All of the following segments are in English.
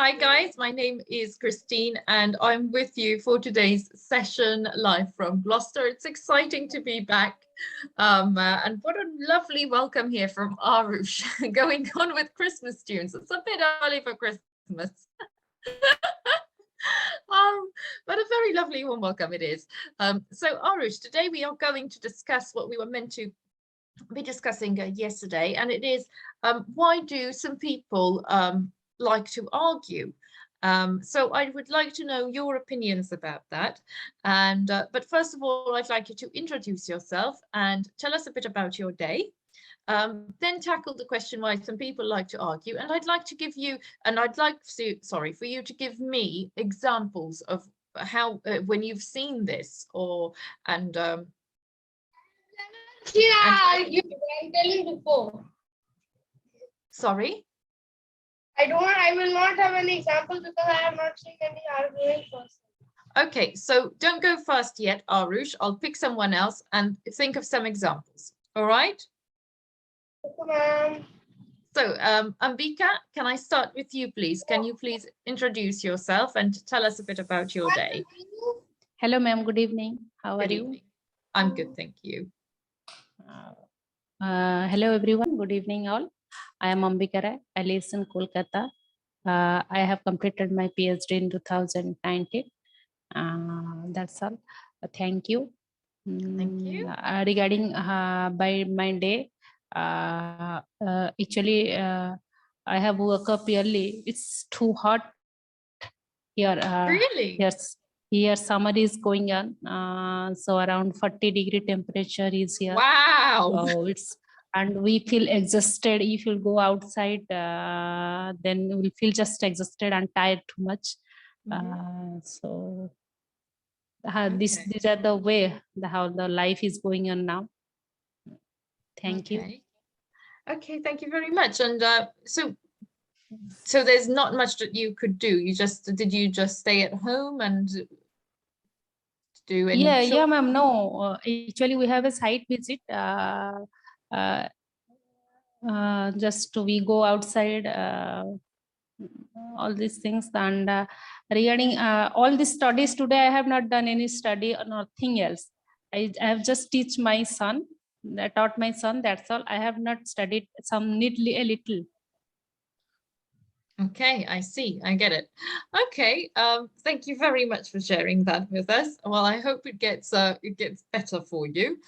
Hi guys, my name is Christine and I'm with you for today's session live from Gloucester. It's exciting to be back. And what a lovely welcome here from Arush, going on with Christmas tunes. It's a bit early for Christmas. But a very lovely warm welcome it is. So Arush, today we are going to discuss what we were meant to be discussing yesterday, and it is why do some people like to argue? So I would like to know your opinions about that. And but first of all, I'd like you to introduce yourself and tell us a bit about your day. Then tackle the question why some people like to argue. And I'd like to give you, and I'd like to, sorry, for you to give me examples of how, when you've seen this and I'm telling before. Sorry? I will not have any examples because I have not seen any arguing person. Okay, so don't go first yet, Arush. I'll pick someone else and think of some examples. All right? Okay, ma'am. So, Ambika, can I start with you, please? Can you please introduce yourself and tell us a bit about your day? Hello, ma'am. Good evening. How are Good you? evening. I'm good, thank you. Hello, everyone. Good evening, all. I am Ambika. I live in Kolkata. I have completed my PhD in 2019. That's all. Thank you. Thank you. Regarding by my day, actually, I have woke up early. It's too hot here. Really? Yes. Here summer is going on, so around 40-degree temperature is here. Wow. So and we feel exhausted. If you go outside, then we'll feel just exhausted and tired too much. So these are the way how the life is going on now. Thank you. Okay, thank you very much. And so there's not much that you could do. Did you just stay at home and do any? Yeah, ma'am. No, actually we have a site visit. Just we go outside, all these things. And regarding all these studies today, I have not done any study or nothing else. I have just teach my son. I taught my son. That's all. I have not studied some neatly a little. Okay, I see. I get it. Okay. Thank you very much for sharing that with us. Well, I hope it gets better for you.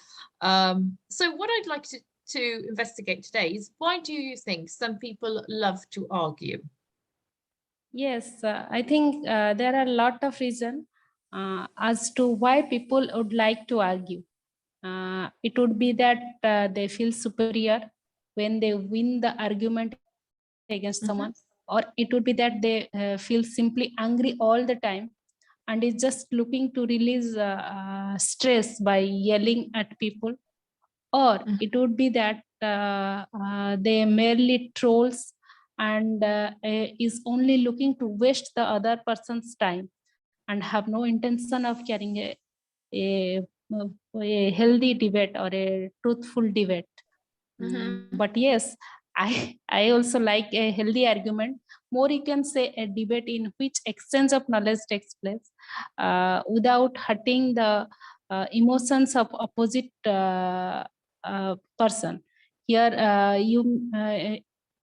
So what I'd like to investigate today is why do you think some people love to argue? Yes, I think there are a lot of reasons as to why people would like to argue. It would be that they feel superior when they win the argument against someone, or it would be that they feel simply angry all the time and is just looking to release stress by yelling at people, or it would be that they merely trolls and is only looking to waste the other person's time and have no intention of carrying a healthy debate or a truthful debate. But yes, I also like a healthy argument. More, you can say a debate in which exchange of knowledge takes place without hurting the emotions of opposite person. Here,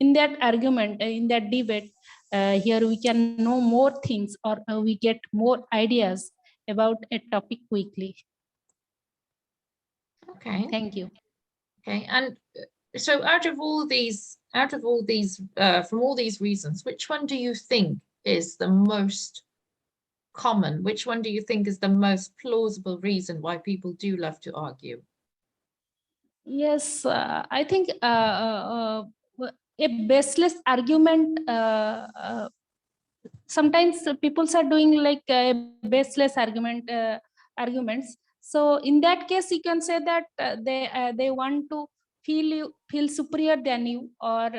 in that argument, in that debate, here we can know more things, or we get more ideas about a topic quickly. Okay. Thank you. Okay, and so out of all these, from all these reasons, which one do you think is the most common? Which one do you think is the most plausible reason why people do love to argue? Yes, I think a baseless argument. Sometimes people are doing like baseless arguments. So in that case, you can say that they want to feel superior than you, or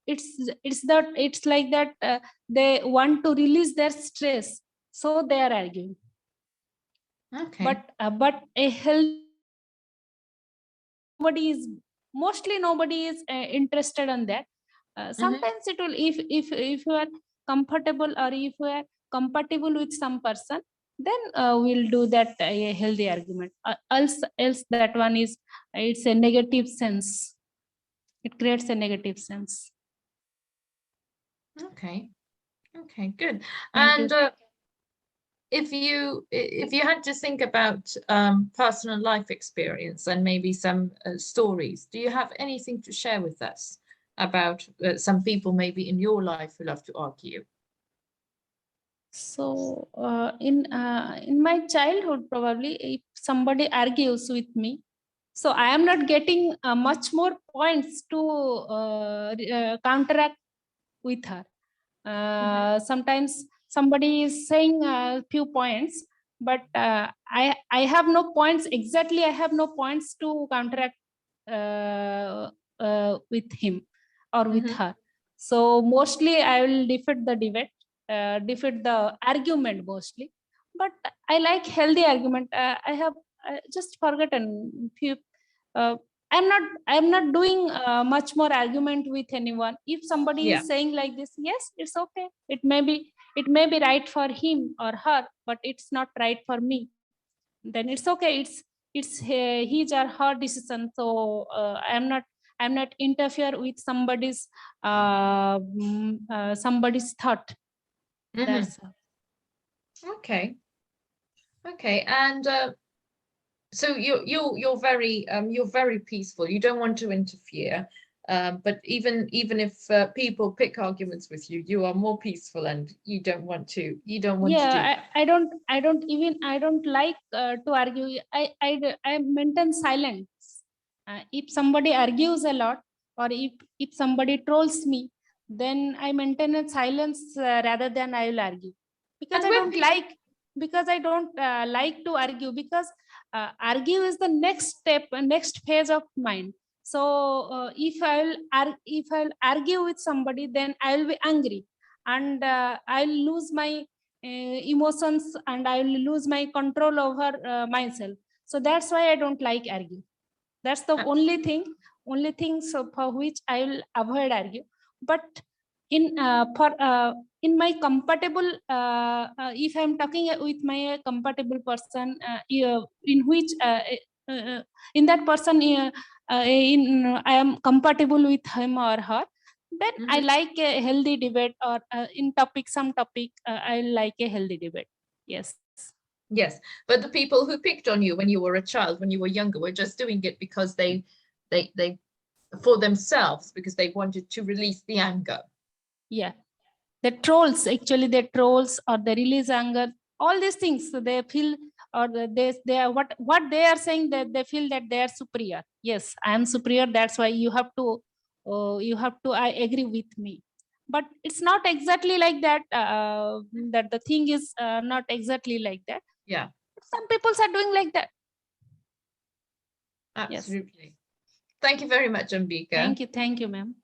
it's like that they want to release their stress, so they are arguing. Okay. But a healthy, nobody is interested in that. Sometimes it will, if you are comfortable or if you are compatible with some person, then we'll do that a healthy argument. Else that one is, it's a negative sense. It creates a negative sense. Okay. Okay, good. Thank And you. if you had to think about personal life experience and maybe some stories, do you have anything to share with us about some people maybe in your life who love to argue? So in my childhood, probably if somebody argues with me, so I am not getting much more points to counteract with her. Sometimes somebody is saying a few points, but I have no points exactly. I have no points to counteract with him or with her. So mostly I will defeat the debate, defeat the argument mostly. But I like healthy argument. I have just forgotten few. Uh, I'm not doing much more argument with anyone. If somebody Yeah. is saying like this, yes, it's okay. It may be right for him or her, but it's not right for me. Then it's okay. It's his or her decision. So I'm not interfere with somebody's thought. That's all. Okay. Okay. And so you're very peaceful. You don't want to interfere. But even if people pick arguments with you, you are more peaceful and you don't want to do that. I don't like to argue. I maintain silence. If somebody argues a lot, or if somebody trolls me, then I maintain a silence rather than I will argue, because And I when don't people, like because I don't like to argue, because argue is the next step, next phase of mind. So if I'll argue with somebody, then I will be angry, and I'll lose my emotions, and I will lose my control over myself. So that's why I don't like argue. That's the only thing, so for which I will avoid argue. But in my compatible, if I'm talking with my compatible person, in which in that person, I am compatible with him or her, then I like a healthy debate, or in some topic, I like a healthy debate. Yes. yes, but the people who picked on you when you were a child, when you were younger, were just doing it because they for themselves, because they wanted to release the anger. Yeah. The trolls, actually, the trolls, or the release anger, all these things, so they feel, or they are what they are saying, that they feel that they are superior. Yes, I am superior. That's why I agree with me. But it's not exactly like that. That the thing is not exactly like that. Yeah, Some people are doing like that. Yes. absolutely. Thank you very much, Ambika. Thank you, ma'am.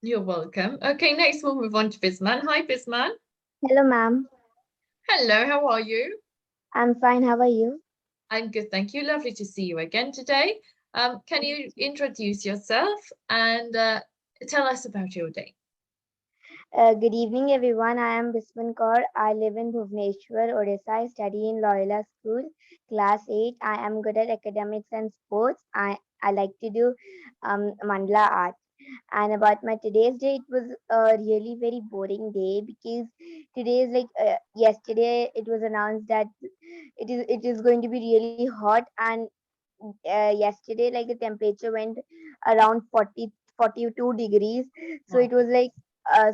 You're welcome. Okay, next we'll move on to Bisman. Hi, Bisman. Hello, ma'am. Hello, how are you? I'm fine. How are you? I'm good, thank you. Lovely to see you again today. Can you introduce yourself and tell us about your day? Good evening, everyone. I am Bisman Kaur. I live in Bhubaneswar, Odisha. I study in Loyola School, class 8. I am good at academics and sports. I like to do mandala art. And about my today's day, it was a really very boring day, because today is like yesterday it was announced that it is going to be really hot, and yesterday like the temperature went around 42 degrees. So Wow. it was like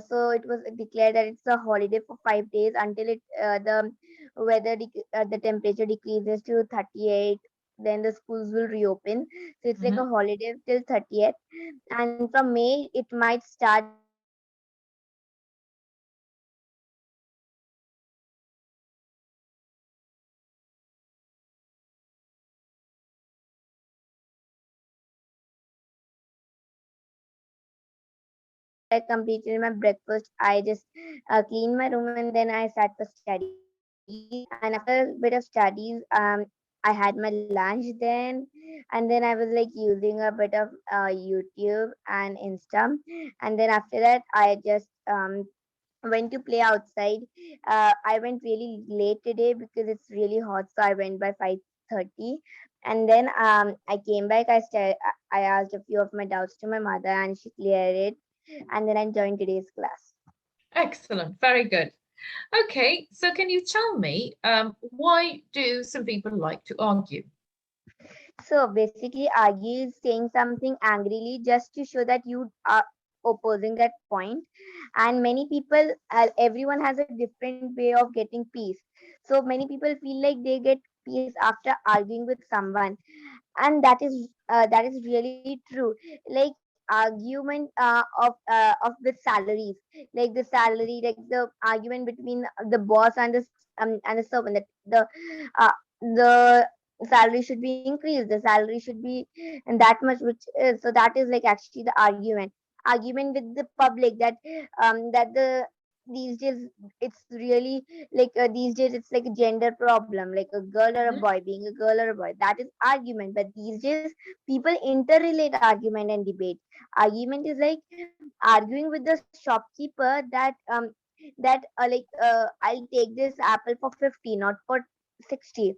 so it was declared that it's a holiday for 5 days until the the temperature decreases to 38. Then the schools will reopen, so it's like a holiday till 30th. And from May it might start the school again. After I completed my breakfast, I just cleaned my room, and then I sat for studies. And after a bit of studies, I had my lunch then, and then I was like using a bit of YouTube and Insta, and then after that I just went to play outside. I went really late today because it's really hot, so I went by 5:30, and then I came back. I asked a few of my doubts to my mother, and she cleared it, and then I joined today's class. Excellent, very good. Okay, so can you tell me why do some people like to argue? So basically, argue is saying something angrily just to show that you are opposing that point. And many people, everyone has a different way of getting peace. So many people feel like they get peace after arguing with someone, and that is really true. Like argument of with salaries, like the salary, like the argument between the boss and the servant, that the salary should be increased, the salary should be that much, which is, so that is like actually the argument with the public, that these days it's really like these days it's like a gender problem, like a girl or a Mhm. boy being a girl or a boy, that is argument. But these days people interrelate argument and debate. Argument is like arguing with the shopkeeper that I'll take this apple for 50, not for 60.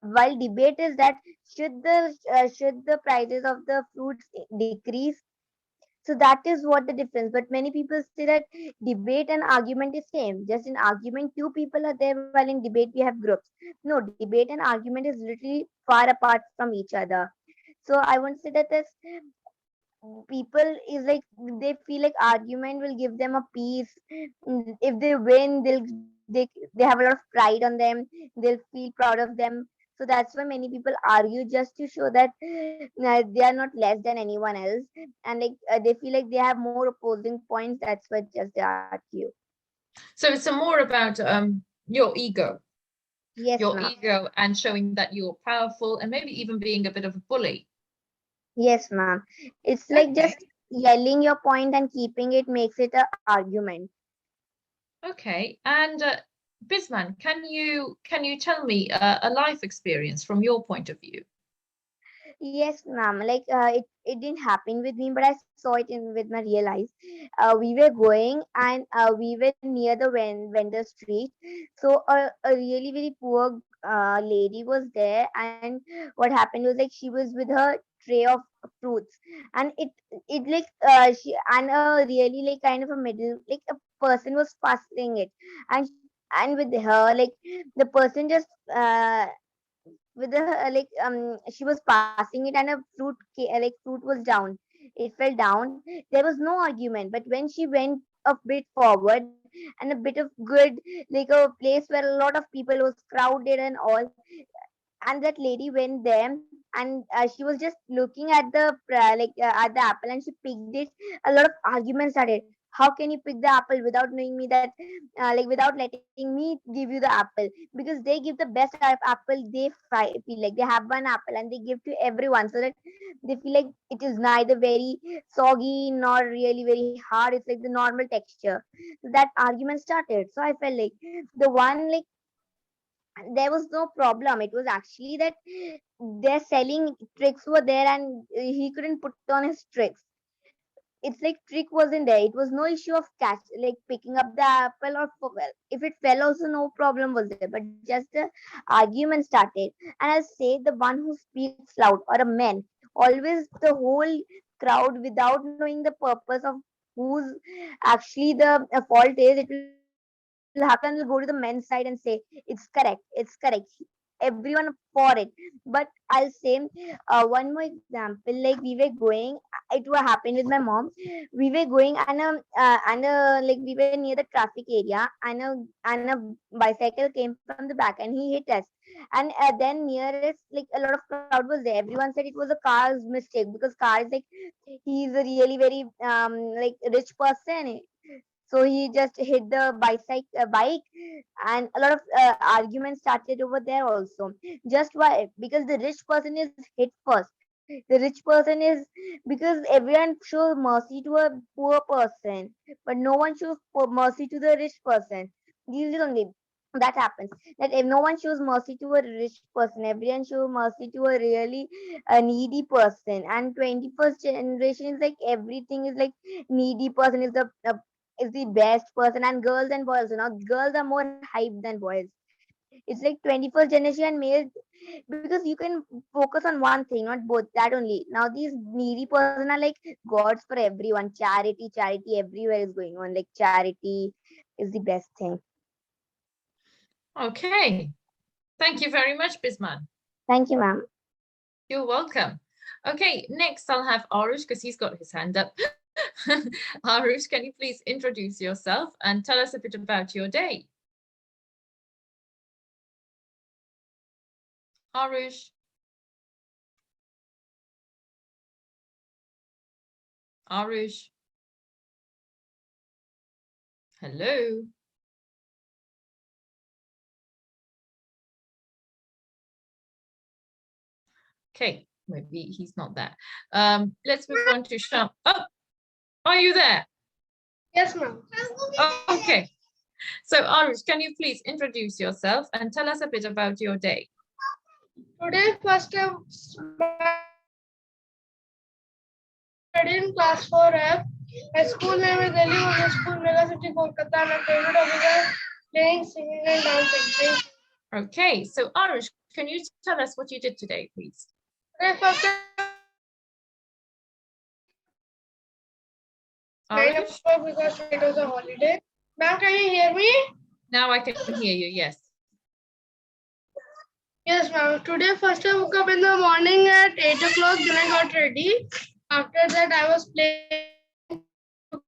While debate is that should the prices of the fruits decrease. So that is what the difference. But many people say that debate and argument is same. Just in argument, two people are there, while in debate we have groups. No, debate and argument is literally far apart from each other. So I want to say that this people is like they feel like argument will give them a peace. If they win, they have a lot of pride on them. They'll feel proud of them. So that's why many people argue, just to show that they are not less than anyone else, and like they feel like they have more opposing points. That's why just they argue. So it's a more about Yes, your ma'am. ego and showing that you're powerful and maybe even being a bit of a bully. Yes, ma'am. It's like Okay, just yelling your point and keeping it makes it a argument. okay. And Bisman, can you tell me a life experience from your point of view? Yes, ma'am. Like it didn't happen with me, but I saw it in with my real eyes. We were going and we were near the vendor street. So a really very poor lady was there, and what happened was like she was with her tray of fruits, and it like she and a really like kind of a middle like a person was passing it, and and with her like the person just with the she was passing it, and a fruit was down. It fell down. There was no argument, but when she went a bit forward and a bit of good, like a place where a lot of people was crowded and all, and that lady went there, and she was just looking at at the apple, and she picked it. A lot of arguments started. How can you pick the apple without knowing me that without letting me give you the apple? Because they give the best type apple. They feel like they have one apple and they give to everyone, so that they feel like it is neither very soggy nor really very hard. It's like the normal texture. So that argument started. So I felt like the one like there was no problem. It was actually that their selling tricks were there, and he couldn't put on his tricks. It's like trick wasn't there. It was no issue of catch, like picking up the apple or well, if it fell also no problem was there. But just the argument started. And I'll say the one who speaks loud or a man always the whole crowd without knowing the purpose of whose actually the fault is, it will happen and will go to the men's side and say it's correct, everyone for it. But I'll say one more example, like we were going, it what happened with my mom. We were going and like we were near the traffic area, and a bicycle came from the back and he hit us. And then nearest like a lot of crowd was there. Everyone said it was a car's mistake, because car is like he's a really very like rich person. So he just hit the bike, and a lot of arguments started over there also. Just why? Because the rich person is hit first. The rich person is, because everyone shows mercy to a poor person, but no one shows mercy to the rich person. This is only. that happens, that if no one shows mercy to a rich person, everyone shows mercy to a really needy person. And 21st generation is like everything is like needy person is the best person. And girls and boys, girls are more hyped than boys. It's like 21st generation male, because you can focus on one thing, not both. That only. Now these needy person are like gods for everyone. Charity everywhere is going on. Like charity is the best thing. Okay. Thank you very much, Bisman. Thank you, ma'am. You're welcome. Okay, next I'll have Arush because he's got his hand up. Arush, can you please introduce yourself and tell us a bit about your day? Arush. Arush. Hello. Okay, maybe he's not there. Let's move on to Sham. Oh, are you there? Yes, ma'am. Okay. So Arush, can you please introduce yourself and tell us a bit about your day? Today, first time studying class 4F. My school name is LWT School, Mega City, Kolkata. My favorite hobbies are playing, singing, and dancing. Thank you. Okay, so Arush, can you tell us what you did today, please? Today, first time 9 Arush? o'clock because it was a holiday. Ma'am, can you hear me? Now I can hear you, yes. Yes, ma'am. Today, first I woke up in the morning at 8 o'clock. Then I got ready. After that, I was playing with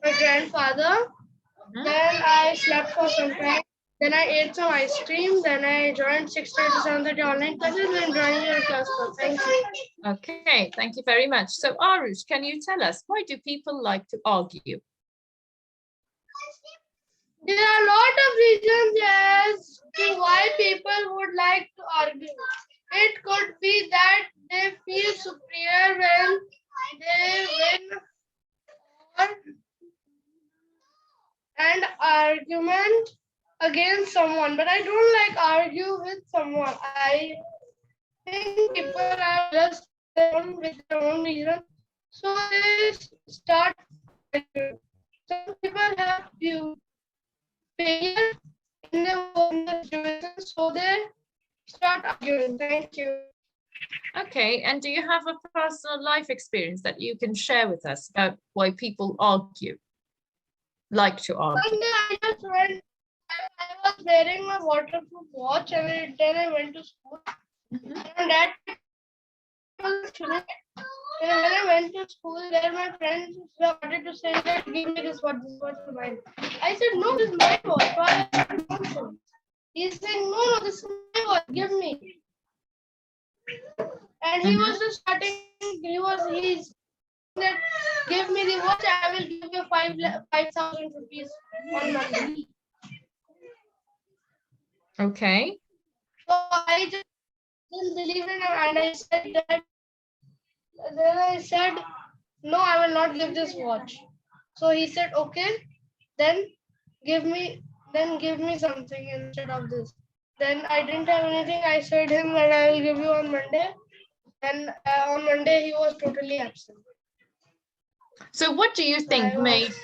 my grandfather. Then I slept for some time. Then I ate some ice cream. Then I joined 6:30 to 7:30 online classes and joined your class. Thank you. Okay, thank you very much. So Arush, can you tell us, why do people like to argue? There are a lot of reasons as to why people would like to argue. It could be that they feel superior when they win or an argument against someone. But I don't like argue with someone. I think people are just with their own reason. So they start arguing. Some people have failure in the situation, so they start arguing. Thank you. Okay, and do you have a personal life experience that you can share with us about why people argue, like to argue? One day I just went, I was wearing my waterproof watch and then I went to school. And that was student. And when I went to school, there my friends started to say that give me this watch is mine. I said, no, this is my watch. Why are you nonsense? He's saying, no, this is my watch, give me. And he was just starting, he's that give me the watch, I will give you 5,000 rupees on Monday. Okay. So I just didn't believe in him and I said that. Then I said, no, I will not give this watch. So he said, okay, then give me something instead of this. Then I didn't have anything. I said him that I will give you on Monday. And on Monday he was totally absent. So what do you think made?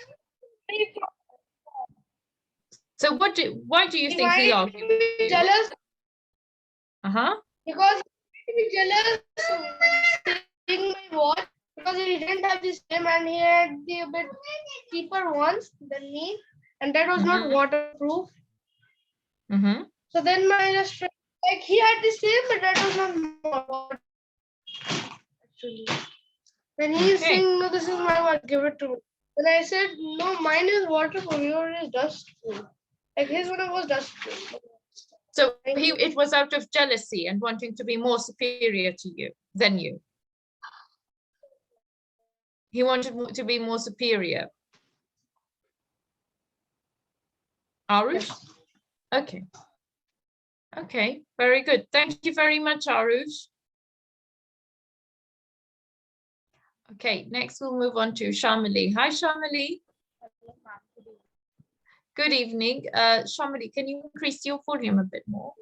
So why do you think he argued? Jealous Uh-huh. because he be jealous seeing my watch because he didn't have the same and he had the a bit cheaper ones than me and that was not waterproof. So then my just like he had the same but that was not waterproof actually. Then he is saying, no, this is my watch, give it to me. Then I said, no, mine is waterproof, yours is dust-proof. Like his one was dust-proof. So it was out of jealousy and wanting to be more superior to you than you. He wanted to be more superior. Arush? Yes. Okay. Okay, very good. Thank you very much, Arush. Okay, next we'll move on to Shamali. Hi, Shamali. Good evening. Shamali, can you increase your volume a bit more?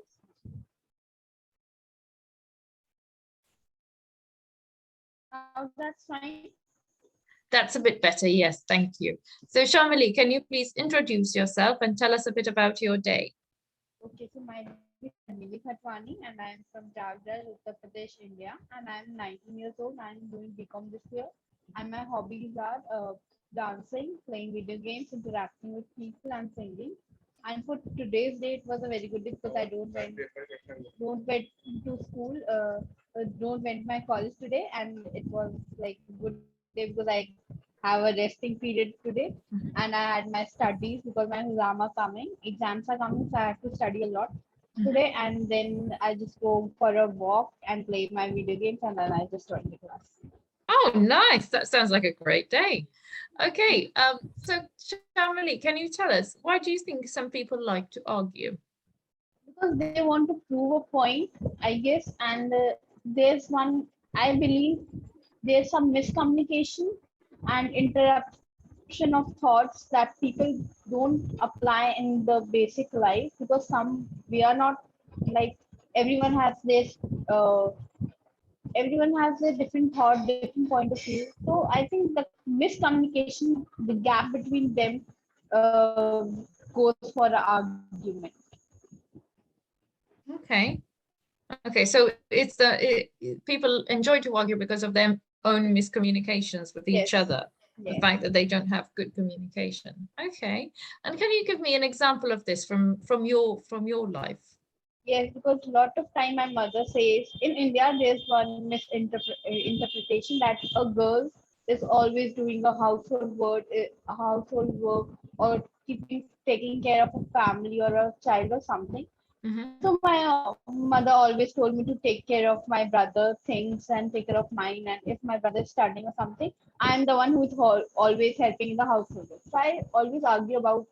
That's fine. That's a bit better. Yes, thank you. So Shamali, can you please introduce yourself and tell us a bit about your day? Okay, so my name is Ambika and I'm from Jagdal, Uttar Pradesh, India, and I'm 19 years old. I'm doing BCom this year. And my hobbies are dancing, playing video games, interacting with people, and singing. And for today's day, it was a very good day because I don't went to school, don't went my college today, and it was like a good day because I have a resting period today, and I had my studies because my exam are coming, exams are coming, so I have to study a lot today, and then I just go for a walk and play my video games, and then I just join the class. Oh, nice. That sounds like a great day. Okay, so Shamali, can you tell us, why do you think some people like to argue? Because they want to prove a point, I guess, and there's one, I believe there's some miscommunication and interruption of thoughts that people don't apply in the basic life, because some, we are not like, everyone has this everyone has a different thought, different point of view. So I think the miscommunication, the gap between them goes for an argument. Okay. Okay, so it's people enjoy to argue because of their own miscommunications with each Yes. other. The Yes. fact that they don't have good communication. Okay. And can you give me an example of this from your life? Yes, because a lot of time my mother says in India there's one misinterpretation that a girl is always doing a household work, or taking care of a family or a child or something. Mhm. So my mother always told me to take care of my brother things and take care of mine. And if my brother is studying or something, I'm the one who's always helping in the household. So I always argue about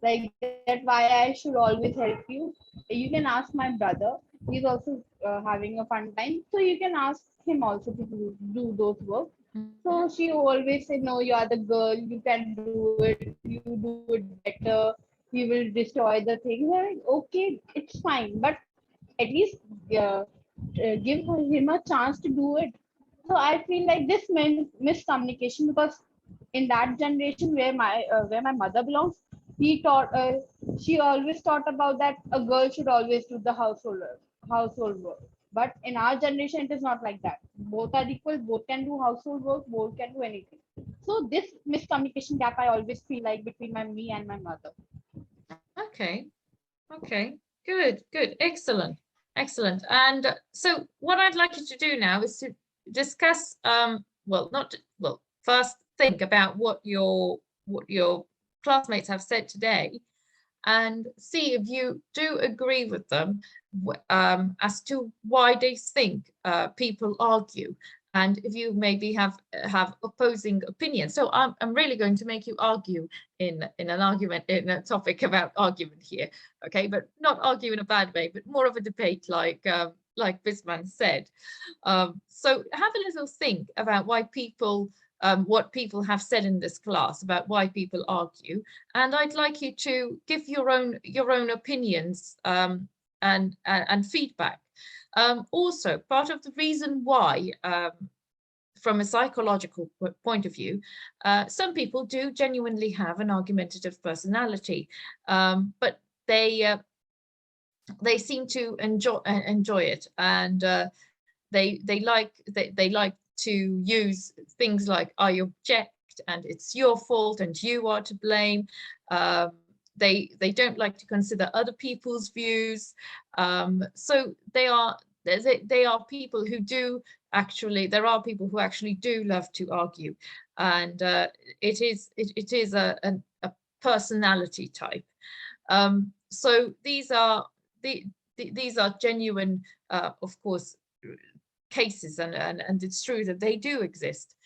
like that, why I should always help you. You can ask my brother. He's also having a fun time. So you can ask him also to do those work. So she always said, no, you are the girl, you can do it, you do it better, you will destroy the things. I'm like, okay, it's fine, but at least give him a chance to do it. So I feel like this miscommunication, because in that generation where my mother belongs, she always taught about that a girl should always do the household work. But in our generation, it is not like that. Both are equal. Both can do household work. Both can do anything. So this miscommunication gap, I always feel like between me and my mother. Okay. Okay. Good. Good. Excellent. Excellent. And so what I'd like you to do now is to discuss well, not well, first think about what your classmates have said today, and see if you do agree with them as to why they think people argue, and if you maybe have opposing opinions. So I'm really going to make you argue in an argument, in a topic about argument here, okay? But not argue in a bad way, but more of a debate like Bisman said. So have a little think about why people what people have said in this class about why people argue, and I'd like you to give your own opinions and feedback. Also, part of the reason why, from a psychological point of view, some people do genuinely have an argumentative personality, but they seem to enjoy it, and they like to use things like I object and it's your fault and you are to blame. They don't like to consider other people's views. So they are people who do actually, there are people who actually do love to argue, and it is a personality type. So these are these are genuine, of course, cases, and it's true that they do exist.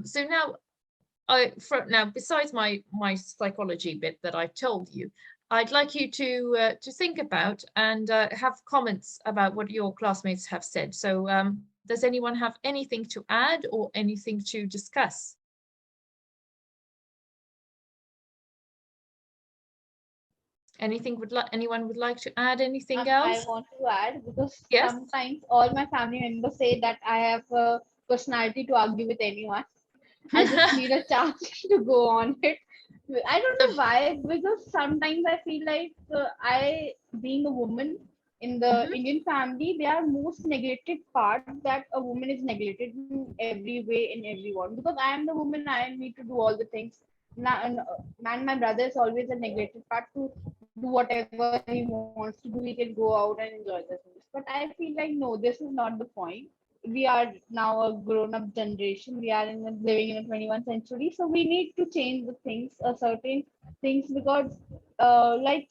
So now, besides my psychology bit that I told you, I'd like you to think about and have comments about what your classmates have said. So does anyone have anything to add or anything to discuss? Anything anyone would like to add anything I else? want to add because Yes. sometimes all my family members say that I have a personality to argue with anyone. I just need a chance to go on it. I don't know why, because sometimes I feel like being a woman in the Mhm. Indian family, they are most neglected part that a woman is neglected in every way, in everyone. Because I am the woman, I need to do all the things. Man, my brother is always a neglected part to do whatever he wants to do. He can go out and enjoy the things. But I feel like no, this is not the point. We are now a grown-up generation. We are living in a 21st century, so we need to change the things, certain things, because like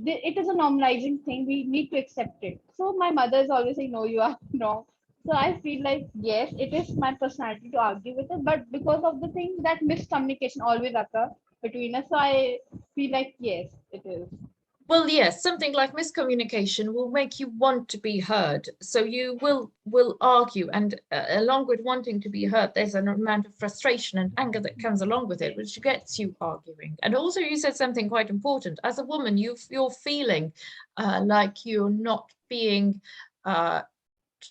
it is a normalizing thing. We need to accept it. So my mother is always saying, "No, you are wrong." So I feel like yes, it is my personality to argue with it, but because of the thing that miscommunication always occur between us, so I feel like yes, it is. Well, yes, something like miscommunication will make you want to be heard. So you will argue, and along with wanting to be heard, there's an amount of frustration and anger that comes along with it, which gets you arguing. And also, you said something quite important. As a woman, you're feeling like you're not being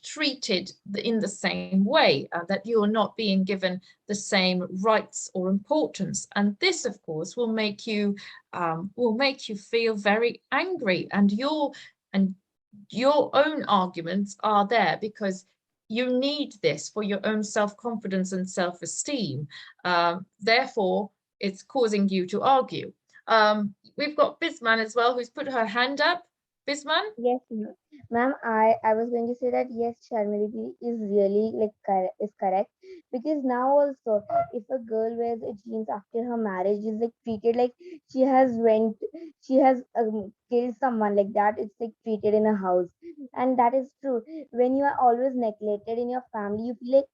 treated in the same way, that you're not being given the same rights or importance. And this, of course, will make you feel very angry, and your own arguments are there because you need this for your own self-confidence and self-esteem. Therefore, it's causing you to argue. We've got Bisman as well, who's put her hand up. Bisman? Yes, ma'am. I was going to say that yes, Sharmili is really like is correct, because now also if a girl wears a jeans after her marriage is like treated like she has went she has killed someone, like that. It's like treated in a house, and that is true. When you are always neglected in your family, you feel like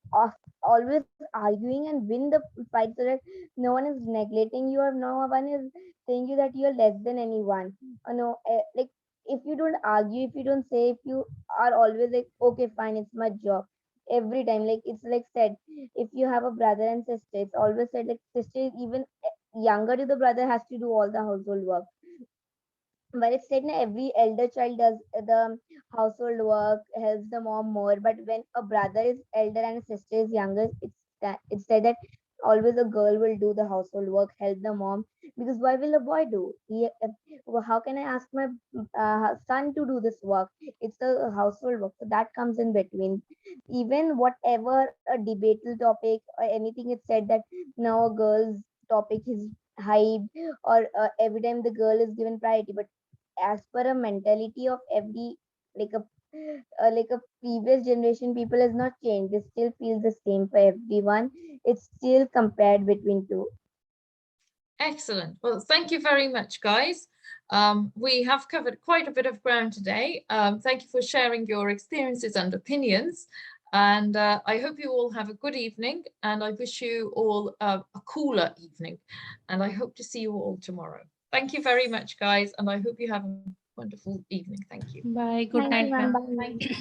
always arguing and win the fight so that no one is neglecting you, or no one is saying you that you are less than anyone. Or no, like if you don't argue, if you don't say, if you are always like, okay, fine, it's my job. Every time, like it's like said, if you have a brother and sister, it's always said like sister is even younger to the brother, has to do all the household work. But it's said that every elder child does the household work, helps the mom more. But when a brother is elder and a sister is younger, it's said that always a girl will do the household work, help the mom. Because why will a boy do? How can I ask my son to do this work? It's a household work, so that comes in between. Even whatever a debatable topic or anything, it's said that now a girl's topic is hyped, or every time the girl is given priority. But as per a mentality of every, like a previous generation, people has not changed. They still feel the same for everyone. It's still compared between two. Excellent. Well, thank you very much, guys. We have covered quite a bit of ground today. Thank you for sharing your experiences and opinions. And I hope you all have a good evening, and I wish you all a cooler evening. And I hope to see you all tomorrow. Thank you very much, guys, and I hope you have a wonderful evening. Thank you. Bye. Good Thank you, night, ma'am. ma'am. Bye. Thank you.